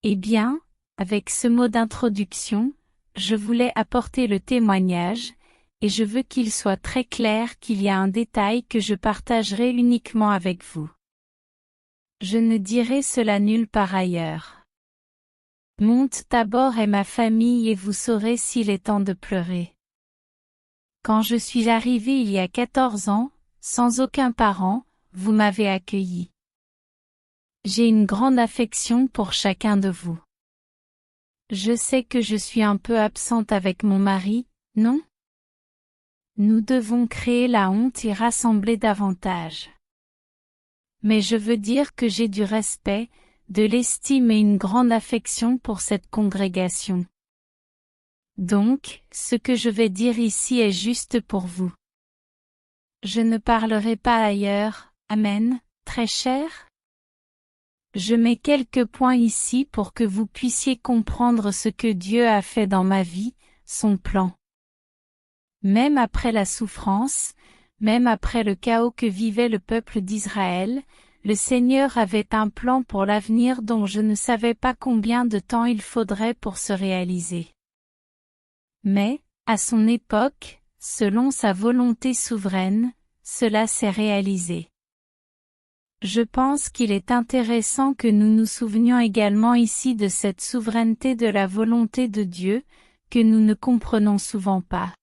Eh bien, avec ce mot d'introduction, je voulais apporter le témoignage, et je veux qu'il soit très clair qu'il y a un détail que je partagerai uniquement avec vous. Je ne dirai cela nulle part ailleurs. Monte Tabor est ma famille et vous saurez s'il est temps de pleurer. Quand je suis arrivé il y a 14 ans, sans aucun parent, vous m'avez accueilli. J'ai une grande affection pour chacun de vous. Je sais que je suis un peu absente avec mon mari, non? Nous devons créer la honte et rassembler davantage. Mais je veux dire que j'ai du respect, de l'estime et une grande affection pour cette congrégation. Donc, ce que je vais dire ici est juste pour vous. Je ne parlerai pas ailleurs, amen, très cher? Je mets quelques points ici pour que vous puissiez comprendre ce que Dieu a fait dans ma vie, son plan. Même après la souffrance, même après le chaos que vivait le peuple d'Israël, le Seigneur avait un plan pour l'avenir dont je ne savais pas combien de temps il faudrait pour se réaliser. Mais, à son époque, selon sa volonté souveraine, cela s'est réalisé. Je pense qu'il est intéressant que nous nous souvenions également ici de cette souveraineté de la volonté de Dieu, que nous ne comprenons souvent pas.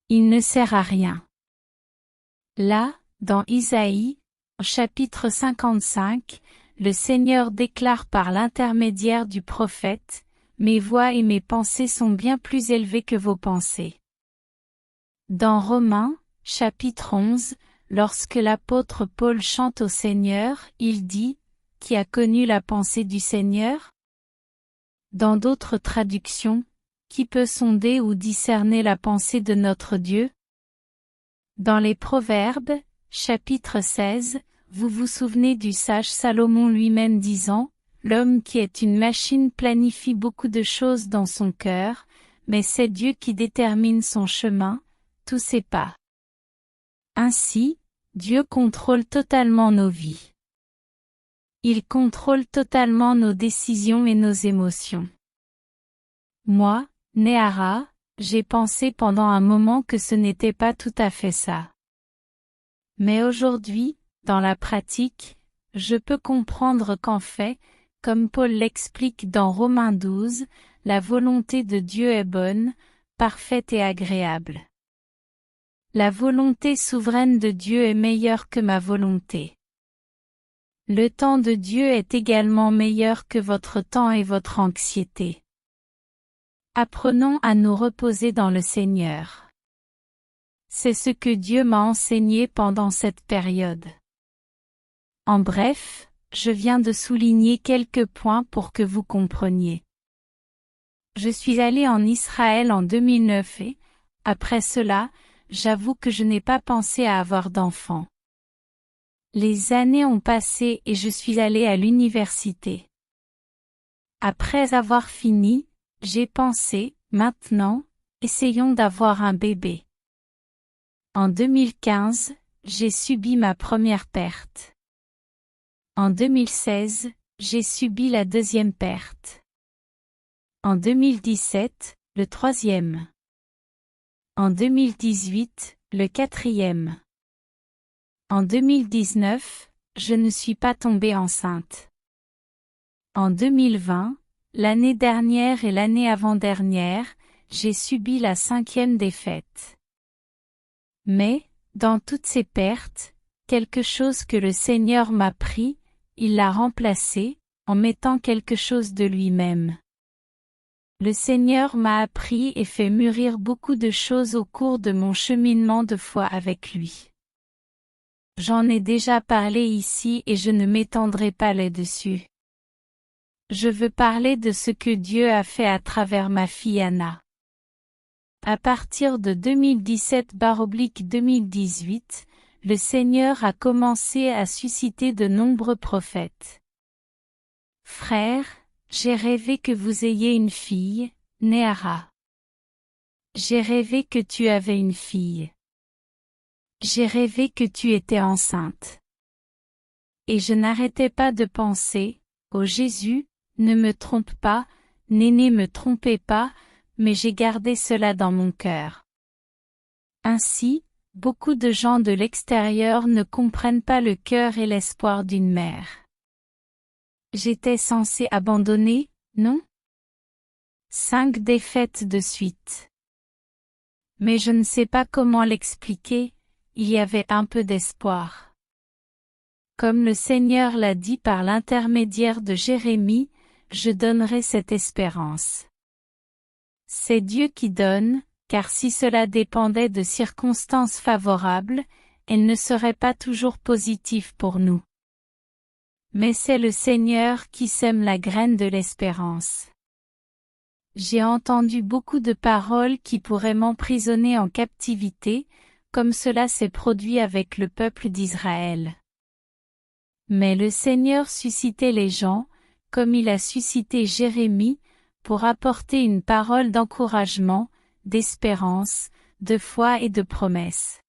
Il ne sert à rien. Là, dans Isaïe, chapitre 55, le Seigneur déclare par l'intermédiaire du prophète, « Mes voies et mes pensées sont bien plus élevées que vos pensées. » Dans Romains, chapitre 11, lorsque l'apôtre Paul chante au Seigneur, il dit, « Qui a connu la pensée du Seigneur ?» Dans d'autres traductions, « Qui peut sonder ou discerner la pensée de notre Dieu ?» Dans les Proverbes, chapitre 16, vous vous souvenez du sage Salomon lui-même disant, « L'homme qui est une machine planifie beaucoup de choses dans son cœur, mais c'est Dieu qui détermine son chemin, tous ses pas. » Ainsi, Dieu contrôle totalement nos vies. Il contrôle totalement nos décisions et nos émotions. Moi, Néhara, j'ai pensé pendant un moment que ce n'était pas tout à fait ça. Mais aujourd'hui, dans la pratique, je peux comprendre qu'en fait, comme Paul l'explique dans Romains 12, la volonté de Dieu est bonne, parfaite et agréable. La volonté souveraine de Dieu est meilleure que ma volonté. Le temps de Dieu est également meilleur que votre temps et votre anxiété. Apprenons à nous reposer dans le Seigneur. C'est ce que Dieu m'a enseigné pendant cette période. En bref, je viens de souligner quelques points pour que vous compreniez. Je suis allé en Israël en 2009 et, après cela, j'avoue que je n'ai pas pensé à avoir d'enfants. Les années ont passé et je suis allé à l'université. Après avoir fini, j'ai pensé, maintenant, essayons d'avoir un bébé. En 2015, j'ai subi ma première perte. En 2016, j'ai subi la deuxième perte. En 2017, le troisième. En 2018, le quatrième. En 2019, je ne suis pas tombée enceinte. En 2020, l'année dernière et l'année avant-dernière, j'ai subi la cinquième défaite. Mais, dans toutes ces pertes, quelque chose que le Seigneur m'a pris, il l'a remplacé, en mettant quelque chose de lui-même. Le Seigneur m'a appris et fait mûrir beaucoup de choses au cours de mon cheminement de foi avec lui. J'en ai déjà parlé ici et je ne m'étendrai pas là-dessus. Je veux parler de ce que Dieu a fait à travers ma fille Anna. À partir de 2017/2018, le Seigneur a commencé à susciter de nombreux prophètes. Frères, j'ai rêvé que vous ayez une fille, Néhara. J'ai rêvé que tu avais une fille. J'ai rêvé que tu étais enceinte. Et je n'arrêtais pas de penser, ô Jésus, Ne me trompe pas, Néné, me trompez pas, mais j'ai gardé cela dans mon cœur. Ainsi, beaucoup de gens de l'extérieur ne comprennent pas le cœur et l'espoir d'une mère. J'étais censé abandonner, non? 5 défaites de suite. Mais je ne sais pas comment l'expliquer, il y avait un peu d'espoir. Comme le Seigneur l'a dit par l'intermédiaire de Jérémie, je donnerai cette espérance. C'est Dieu qui donne, car si cela dépendait de circonstances favorables, elles ne seraient pas toujours positives pour nous. Mais c'est le Seigneur qui sème la graine de l'espérance. J'ai entendu beaucoup de paroles qui pourraient m'emprisonner en captivité, comme cela s'est produit avec le peuple d'Israël. Mais le Seigneur suscitait les gens, comme il a suscité Jérémie, pour apporter une parole d'encouragement, d'espérance, de foi et de promesse.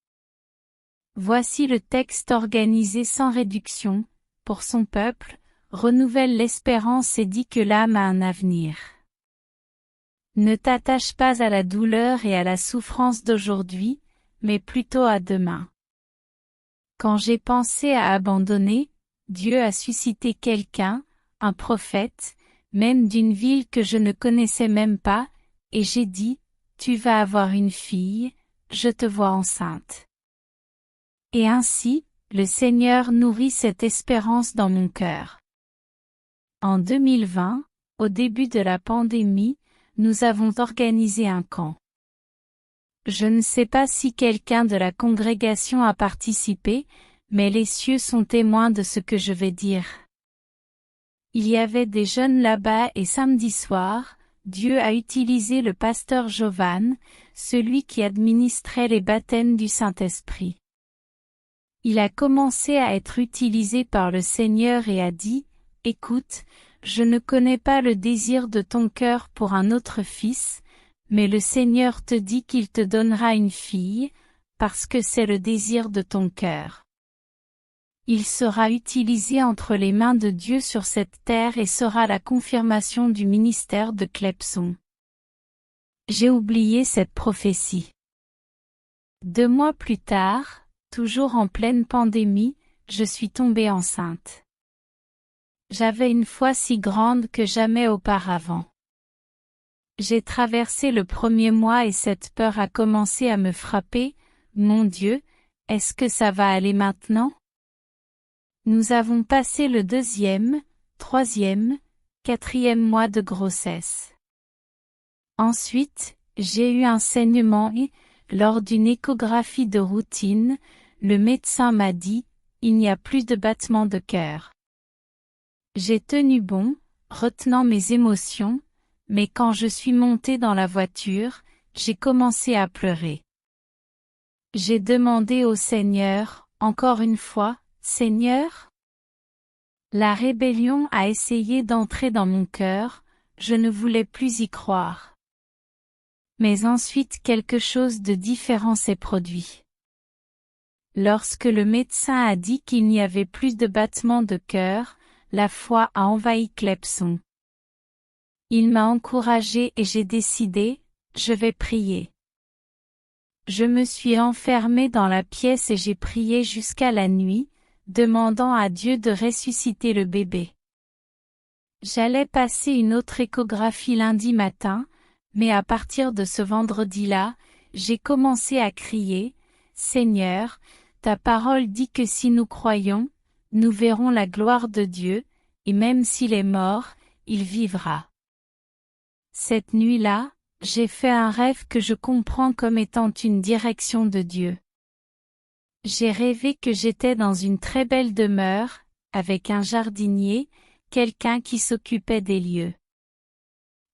Voici le texte organisé sans réduction, pour son peuple, renouvelle l'espérance et dit que l'âme a un avenir. Ne t'attache pas à la douleur et à la souffrance d'aujourd'hui, mais plutôt à demain. Quand j'ai pensé à abandonner, Dieu a suscité quelqu'un, un prophète, même d'une ville que je ne connaissais même pas, et j'ai dit, tu vas avoir une fille, je te vois enceinte. Et ainsi, le Seigneur nourrit cette espérance dans mon cœur. En 2020, au début de la pandémie, nous avons organisé un camp. Je ne sais pas si quelqu'un de la congrégation a participé, mais les cieux sont témoins de ce que je vais dire. Il y avait des jeunes là-bas et samedi soir, Dieu a utilisé le pasteur Jovan, celui qui administrait les baptêmes du Saint-Esprit. Il a commencé à être utilisé par le Seigneur et a dit, « Écoute, je ne connais pas le désir de ton cœur pour un autre fils, mais le Seigneur te dit qu'il te donnera une fille, parce que c'est le désir de ton cœur. » Il sera utilisé entre les mains de Dieu sur cette terre et sera la confirmation du ministère de Clepson. J'ai oublié cette prophétie. 2 mois plus tard, toujours en pleine pandémie, je suis tombée enceinte. J'avais une foi si grande que jamais auparavant. J'ai traversé le 1er mois et cette peur a commencé à me frapper. Mon Dieu, est-ce que ça va aller maintenant? Nous avons passé le 2e, 3e, 4e mois de grossesse. Ensuite, j'ai eu un saignement et, lors d'une échographie de routine, le médecin m'a dit, il n'y a plus de battement de cœur. J'ai tenu bon, retenant mes émotions, mais quand je suis montée dans la voiture, j'ai commencé à pleurer. J'ai demandé au Seigneur, encore une fois, « Seigneur ?» La rébellion a essayé d'entrer dans mon cœur, je ne voulais plus y croire. Mais ensuite quelque chose de différent s'est produit. Lorsque le médecin a dit qu'il n'y avait plus de battements de cœur, la foi a envahi Clepson. Il m'a encouragée et j'ai décidé, je vais prier. Je me suis enfermée dans la pièce et j'ai prié jusqu'à la nuit, demandant à Dieu de ressusciter le bébé. J'allais passer une autre échographie lundi matin, mais à partir de ce vendredi-là, j'ai commencé à crier, « Seigneur, ta parole dit que si nous croyons, nous verrons la gloire de Dieu, et même s'il est mort, il vivra. » Cette nuit-là, j'ai fait un rêve que je comprends comme étant une direction de Dieu. J'ai rêvé que j'étais dans une très belle demeure, avec un jardinier, quelqu'un qui s'occupait des lieux.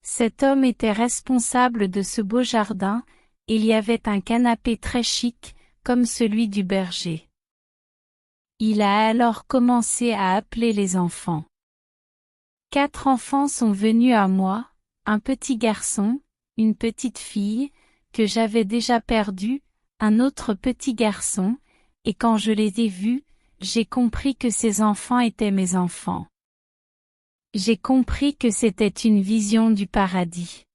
Cet homme était responsable de ce beau jardin, et il y avait un canapé très chic, comme celui du berger. Il a alors commencé à appeler les enfants. 4 enfants sont venus à moi, un petit garçon, une petite fille, que j'avais déjà perdue, un autre petit garçon, et quand je les ai vus, j'ai compris que ces enfants étaient mes enfants. J'ai compris que c'était une vision du paradis.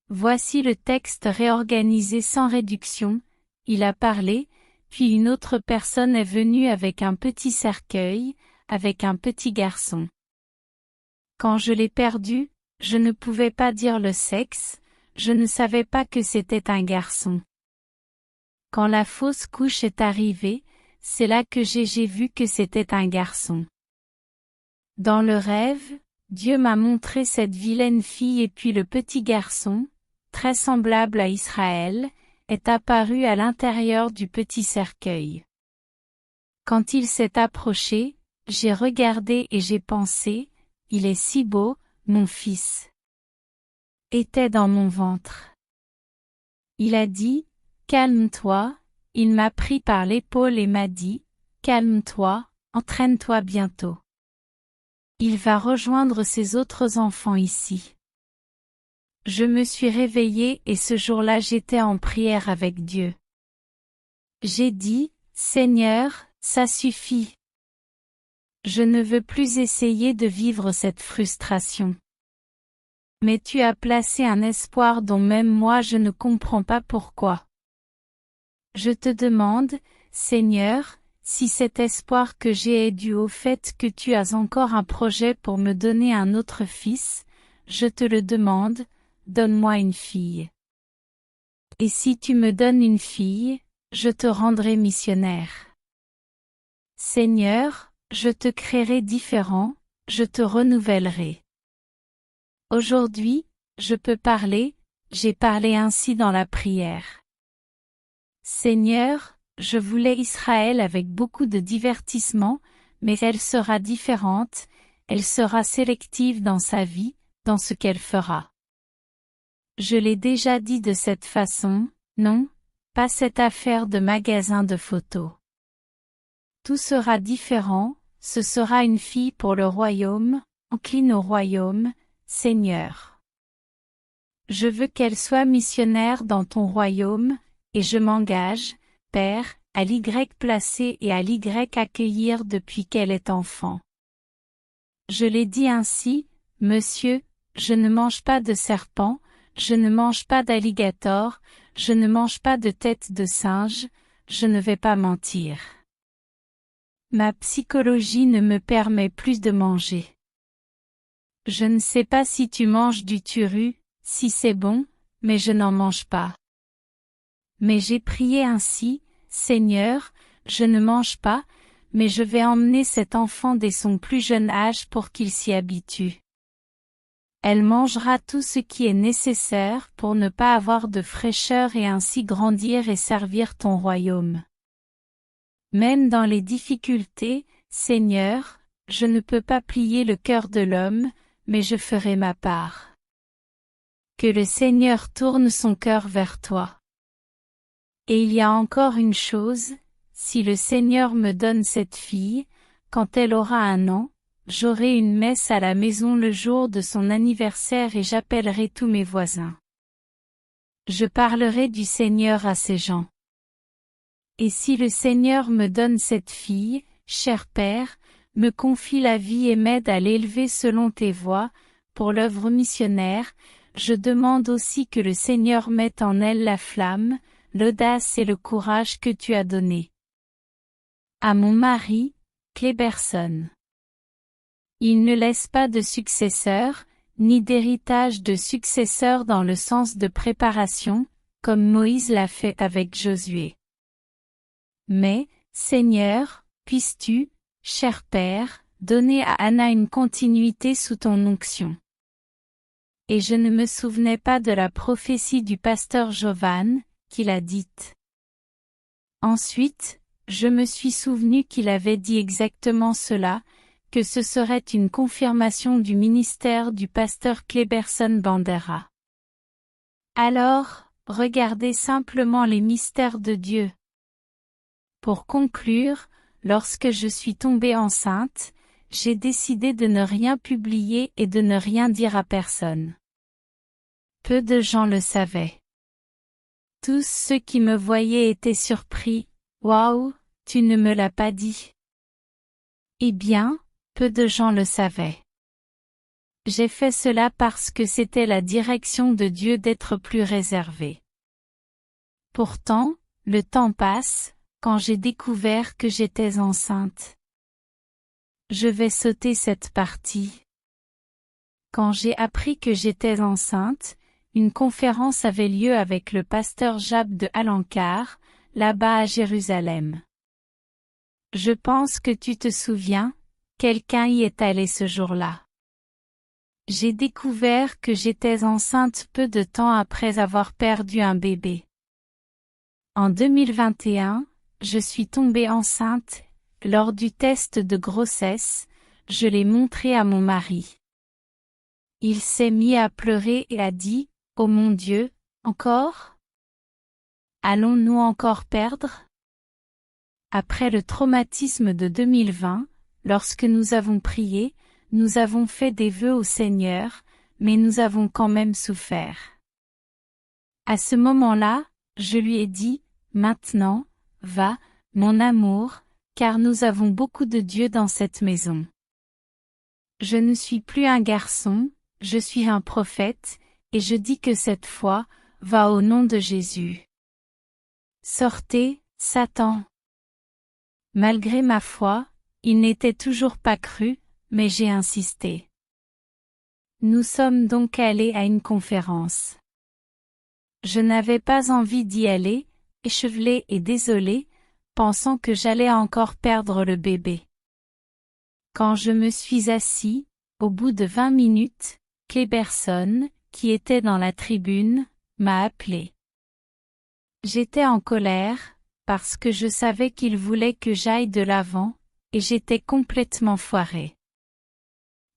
Voici le texte réorganisé sans réduction. Il a parlé, puis une autre personne est venue avec un petit cercueil, avec un petit garçon. Quand je l'ai perdu, je ne pouvais pas dire le sexe, je ne savais pas que c'était un garçon. Quand la fausse couche est arrivée, c'est là que j'ai vu que c'était un garçon. Dans le rêve, Dieu m'a montré cette vilaine fille et puis le petit garçon, très semblable à Israël, est apparu à l'intérieur du petit cercueil. Quand il s'est approché, j'ai regardé et j'ai pensé, il est si beau, mon fils. Était dans mon ventre. Il a dit, calme-toi, il m'a pris par l'épaule et m'a dit, calme-toi, entraîne-toi bientôt. Il va rejoindre ses autres enfants ici. Je me suis réveillée et ce jour-là j'étais en prière avec Dieu. J'ai dit, Seigneur, ça suffit. Je ne veux plus essayer de vivre cette frustration. Mais tu as placé un espoir dont même moi je ne comprends pas pourquoi. Je te demande, Seigneur, si cet espoir que j'ai est dû au fait que tu as encore un projet pour me donner un autre fils, je te le demande, donne-moi une fille. Et si tu me donnes une fille, je te rendrai missionnaire. Seigneur, je te créerai différent, je te renouvellerai. Aujourd'hui, je peux parler, j'ai parlé ainsi dans la prière. Seigneur, je voulais Israël avec beaucoup de divertissement, mais elle sera différente, elle sera sélective dans sa vie, dans ce qu'elle fera. Je l'ai déjà dit de cette façon, non, pas cette affaire de magasin de photos. Tout sera différent, ce sera une fille pour le royaume, incline au royaume, Seigneur. Je veux qu'elle soit missionnaire dans ton royaume, et je m'engage, Père, à l'Y placer et à l'Y accueillir depuis qu'elle est enfant. Je l'ai dit ainsi, Monsieur, je ne mange pas de serpent, je ne mange pas d'alligator, je ne mange pas de tête de singe, je ne vais pas mentir. Ma psychologie ne me permet plus de manger. Je ne sais pas si tu manges du turu, si c'est bon, mais je n'en mange pas. Mais j'ai prié ainsi, Seigneur, je ne mange pas, mais je vais emmener cet enfant dès son plus jeune âge pour qu'il s'y habitue. Elle mangera tout ce qui est nécessaire pour ne pas avoir de fraîcheur et ainsi grandir et servir ton royaume. Même dans les difficultés, Seigneur, je ne peux pas plier le cœur de l'homme, mais je ferai ma part. Que le Seigneur tourne son cœur vers toi. Et il y a encore une chose, si le Seigneur me donne cette fille, quand elle aura 1 an, j'aurai une messe à la maison le jour de son anniversaire et j'appellerai tous mes voisins. Je parlerai du Seigneur à ces gens. Et si le Seigneur me donne cette fille, cher Père, me confie la vie et m'aide à l'élever selon tes voies, pour l'œuvre missionnaire, je demande aussi que le Seigneur mette en elle la flamme, l'audace et le courage que tu as donnés. À mon mari, Kleberson. Il ne laisse pas de successeur, ni d'héritage de successeur dans le sens de préparation, comme Moïse l'a fait avec Josué. Mais, Seigneur, puisses-tu, cher Père, donner à Anna une continuité sous ton onction. Et je ne me souvenais pas de la prophétie du pasteur Jovan, qu'il a dite. Ensuite, je me suis souvenu qu'il avait dit exactement cela, que ce serait une confirmation du ministère du pasteur Kleberson Bandera. Alors, regardez simplement les mystères de Dieu. Pour conclure, lorsque je suis tombée enceinte, j'ai décidé de ne rien publier et de ne rien dire à personne. Peu de gens le savaient. Tous ceux qui me voyaient étaient surpris. « Waouh, tu ne me l'as pas dit !» Eh bien, peu de gens le savaient. J'ai fait cela parce que c'était la direction de Dieu d'être plus réservé. Pourtant, le temps passe, quand j'ai découvert que j'étais enceinte. Je vais sauter cette partie. Quand j'ai appris que j'étais enceinte, une conférence avait lieu avec le pasteur Jab de Al-Ankar, là-bas à Jérusalem. Je pense que tu te souviens, quelqu'un y est allé ce jour-là. J'ai découvert que j'étais enceinte peu de temps après avoir perdu un bébé. En 2021, je suis tombée enceinte. Lors du test de grossesse, je l'ai montré à mon mari. Il s'est mis à pleurer et a dit, « Oh mon Dieu, encore? Allons-nous encore perdre ?» Après le traumatisme de 2020, lorsque nous avons prié, nous avons fait des vœux au Seigneur, mais nous avons quand même souffert. À ce moment-là, je lui ai dit, « Maintenant, va, mon amour, car nous avons beaucoup de Dieu dans cette maison. Je ne suis plus un garçon, je suis un prophète, et je dis que cette fois, va au nom de Jésus. Sortez, Satan. » Malgré ma foi, il n'était toujours pas cru, mais j'ai insisté. Nous sommes donc allés à une conférence. Je n'avais pas envie d'y aller, échevelée et désolée, pensant que j'allais encore perdre le bébé. Quand je me suis assis, au bout de 20 minutes, Kleberson, qui était dans la tribune, m'a appelé. J'étais en colère, parce que je savais qu'il voulait que j'aille de l'avant, et j'étais complètement foirée.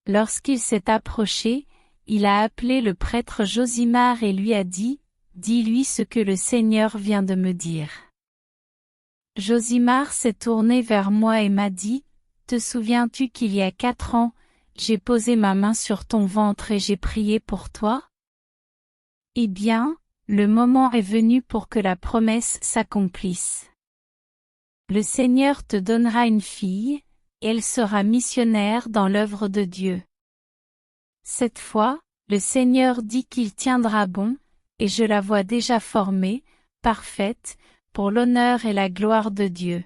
Lorsqu'il s'est approché, il a appelé le prêtre Josimar et lui a dit, « Dis-lui ce que le Seigneur vient de me dire. » Josimar s'est tourné vers moi et m'a dit, « Te souviens-tu qu'il y a 4 ans, j'ai posé ma main sur ton ventre et j'ai prié pour toi? Eh bien, le moment est venu pour que la promesse s'accomplisse. Le Seigneur te donnera une fille, et elle sera missionnaire dans l'œuvre de Dieu. Cette fois, le Seigneur dit qu'il tiendra bon, et je la vois déjà formée, parfaite, pour l'honneur et la gloire de Dieu. »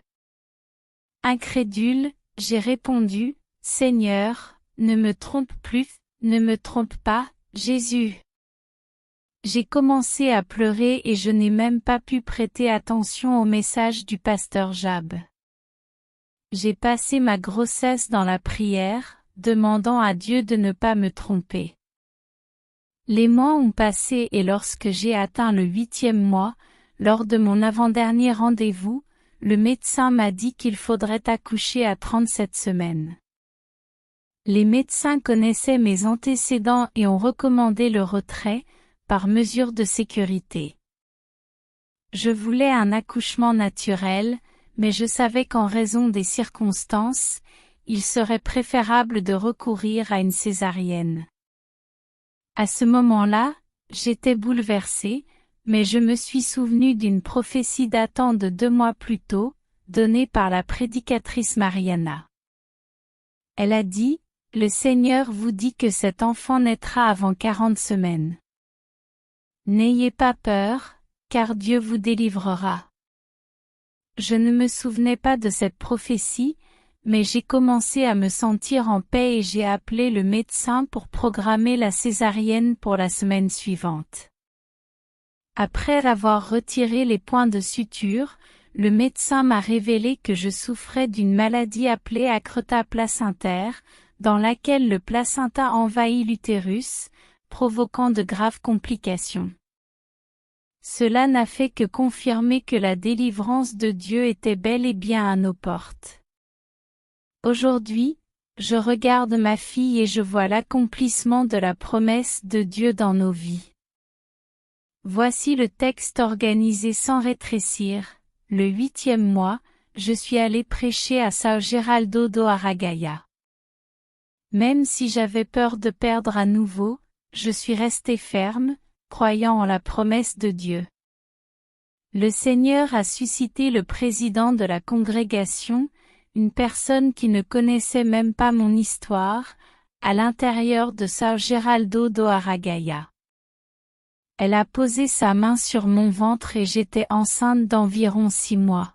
Incrédule, j'ai répondu, « Seigneur, ne me trompe plus, ne me trompe pas, Jésus. » J'ai commencé à pleurer et je n'ai même pas pu prêter attention au message du pasteur Jab. J'ai passé ma grossesse dans la prière, demandant à Dieu de ne pas me tromper. Les mois ont passé et lorsque j'ai atteint le 8e mois, lors de mon avant-dernier rendez-vous, le médecin m'a dit qu'il faudrait accoucher à 37 semaines. Les médecins connaissaient mes antécédents et ont recommandé le retrait, par mesure de sécurité. Je voulais un accouchement naturel, mais je savais qu'en raison des circonstances, il serait préférable de recourir à une césarienne. À ce moment-là, j'étais bouleversée, mais je me suis souvenue d'une prophétie datant de 2 mois plus tôt, donnée par la prédicatrice Mariana. Elle a dit, « Le Seigneur vous dit que cet enfant naîtra avant 40 semaines. N'ayez pas peur, car Dieu vous délivrera. » Je ne me souvenais pas de cette prophétie, mais j'ai commencé à me sentir en paix et j'ai appelé le médecin pour programmer la césarienne pour la semaine suivante. Après avoir retiré les points de suture, le médecin m'a révélé que je souffrais d'une maladie appelée acreta placentaire, dans laquelle le placenta envahit l'utérus, provoquant de graves complications. Cela n'a fait que confirmer que la délivrance de Dieu était bel et bien à nos portes. Aujourd'hui, je regarde ma fille et je vois l'accomplissement de la promesse de Dieu dans nos vies. Voici le texte organisé sans rétrécir. Le 8e mois, je suis allé prêcher à São Geraldo do Aragaia. Même si j'avais peur de perdre à nouveau, je suis resté ferme, croyant en la promesse de Dieu. Le Seigneur a suscité le président de la congrégation, une personne qui ne connaissait même pas mon histoire, à l'intérieur de São Geraldo do Aragaia. Elle a posé sa main sur mon ventre et j'étais enceinte d'environ 6 mois.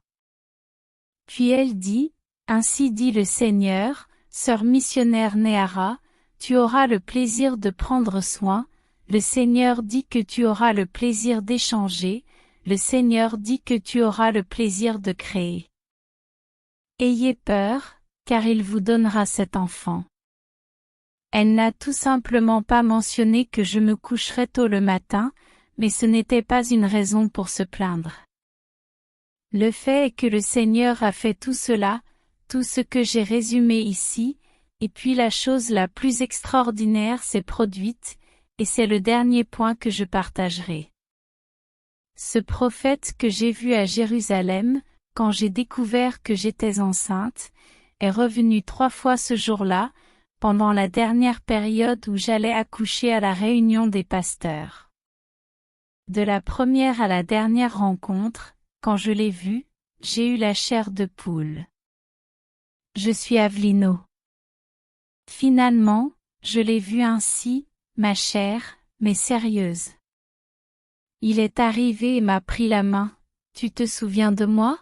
Puis elle dit, ainsi dit le Seigneur, sœur missionnaire Néara, tu auras le plaisir de prendre soin, le Seigneur dit que tu auras le plaisir d'échanger, le Seigneur dit que tu auras le plaisir de créer. Ayez peur, car il vous donnera cet enfant. Elle n'a tout simplement pas mentionné que je me coucherais tôt le matin, mais ce n'était pas une raison pour se plaindre. Le fait est que le Seigneur a fait tout cela, tout ce que j'ai résumé ici, et puis la chose la plus extraordinaire s'est produite, et c'est le dernier point que je partagerai. Ce prophète que j'ai vu à Jérusalem, quand j'ai découvert que j'étais enceinte, est revenu 3 fois ce jour-là, pendant la dernière période où j'allais accoucher à la réunion des pasteurs. De la première à la dernière rencontre, quand je l'ai vu, j'ai eu la chair de poule. Je suis Avelino. Finalement, je l'ai vu ainsi, ma chère, mais sérieuse. Il est arrivé et m'a pris la main, tu te souviens de moi?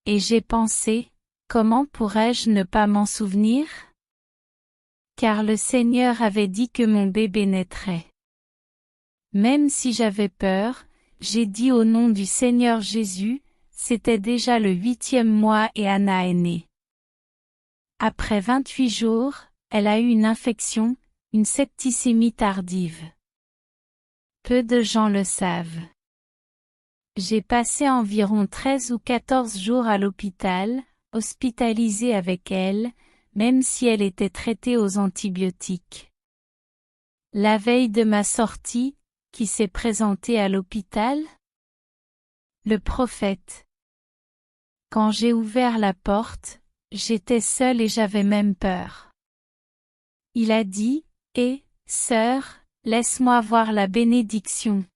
Et j'ai pensé, comment pourrais-je ne pas m'en souvenir? Car le Seigneur avait dit que mon bébé naîtrait. Même si j'avais peur, j'ai dit au nom du Seigneur Jésus, c'était déjà le 8e mois et Anna est née. Après 28 jours, elle a eu une infection, une septicémie tardive. Peu de gens le savent. J'ai passé environ 13 ou 14 jours à l'hôpital, hospitalisée avec elle, même si elle était traitée aux antibiotiques. La veille de ma sortie, qui s'est présenté à l'hôpital? Le prophète. Quand j'ai ouvert la porte, j'étais seule et j'avais même peur. Il a dit, sœur, laisse-moi voir la bénédiction.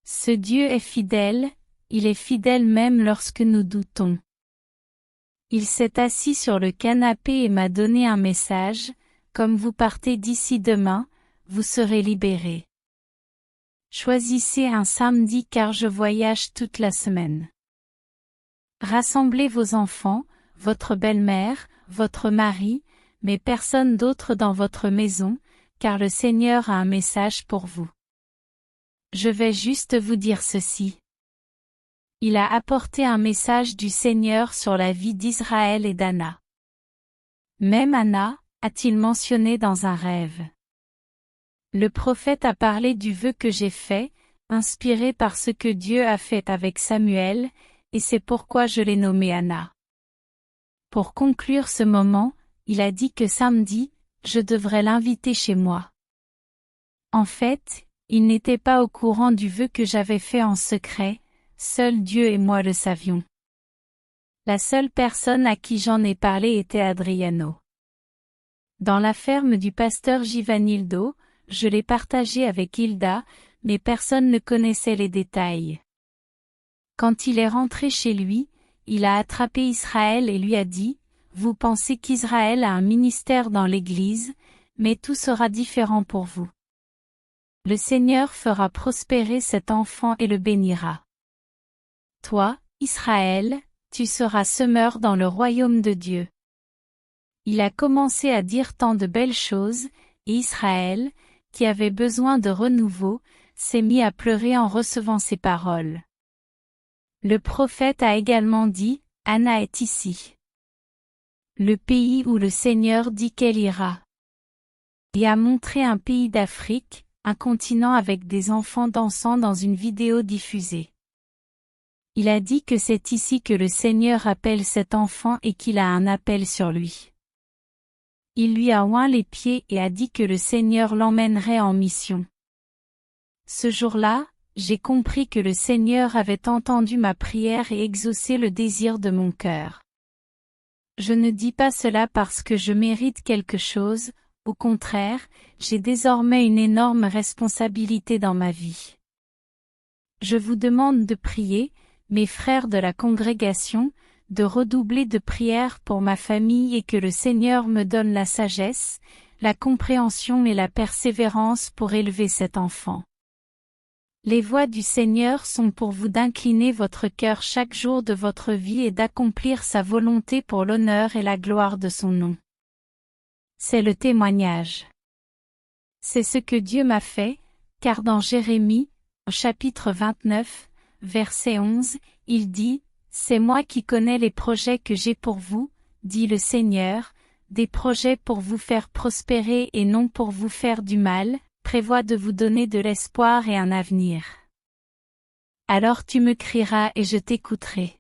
Ce Dieu est fidèle, il est fidèle même lorsque nous doutons. Il s'est assis sur le canapé et m'a donné un message, comme vous partez d'ici demain, vous serez libérés. Choisissez un samedi car je voyage toute la semaine. Rassemblez vos enfants, votre belle-mère, votre mari, mais personne d'autre dans votre maison, car le Seigneur a un message pour vous. Je vais juste vous dire ceci. Il a apporté un message du Seigneur sur la vie d'Israël et d'Anna. Même Anna, a-t-il mentionné dans un rêve. Le prophète a parlé du vœu que j'ai fait, inspiré par ce que Dieu a fait avec Samuel, et c'est pourquoi je l'ai nommé Anna. Pour conclure ce moment, il a dit que samedi, je devrais l'inviter chez moi. En fait, il n'était pas au courant du vœu que j'avais fait en secret, seul Dieu et moi le savions. La seule personne à qui j'en ai parlé était Adriano. Dans la ferme du pasteur Givanildo, je l'ai partagé avec Hilda, mais personne ne connaissait les détails. Quand il est rentré chez lui, il a attrapé Israël et lui a dit, « Vous pensez qu'Israël a un ministère dans l'Église, mais tout sera différent pour vous. Le Seigneur fera prospérer cet enfant et le bénira. Toi, Israël, tu seras semeur dans le royaume de Dieu. » Il a commencé à dire tant de belles choses, et Israël, qui avait besoin de renouveau, s'est mis à pleurer en recevant ces paroles. Le prophète a également dit, Anna est ici. Le pays où le Seigneur dit qu'elle ira. Il a montré un pays d'Afrique, un continent avec des enfants dansant dans une vidéo diffusée. Il a dit que c'est ici que le Seigneur appelle cet enfant et qu'il a un appel sur lui. Il lui a oint les pieds et a dit que le Seigneur l'emmènerait en mission. Ce jour-là, j'ai compris que le Seigneur avait entendu ma prière et exaucé le désir de mon cœur. Je ne dis pas cela parce que je mérite quelque chose, au contraire, j'ai désormais une énorme responsabilité dans ma vie. Je vous demande de prier, mes frères de la congrégation, de redoubler de prières pour ma famille et que le Seigneur me donne la sagesse, la compréhension et la persévérance pour élever cet enfant. Les voies du Seigneur sont pour vous d'incliner votre cœur chaque jour de votre vie et d'accomplir sa volonté pour l'honneur et la gloire de son nom. C'est le témoignage. C'est ce que Dieu m'a fait, car dans Jérémie, au chapitre 29, verset 11, il dit, « C'est moi qui connais les projets que j'ai pour vous, dit le Seigneur, des projets pour vous faire prospérer et non pour vous faire du mal, prévoit de vous donner de l'espoir et un avenir. Alors tu me crieras et je t'écouterai. »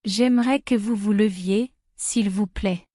J'aimerais que vous vous leviez, s'il vous plaît.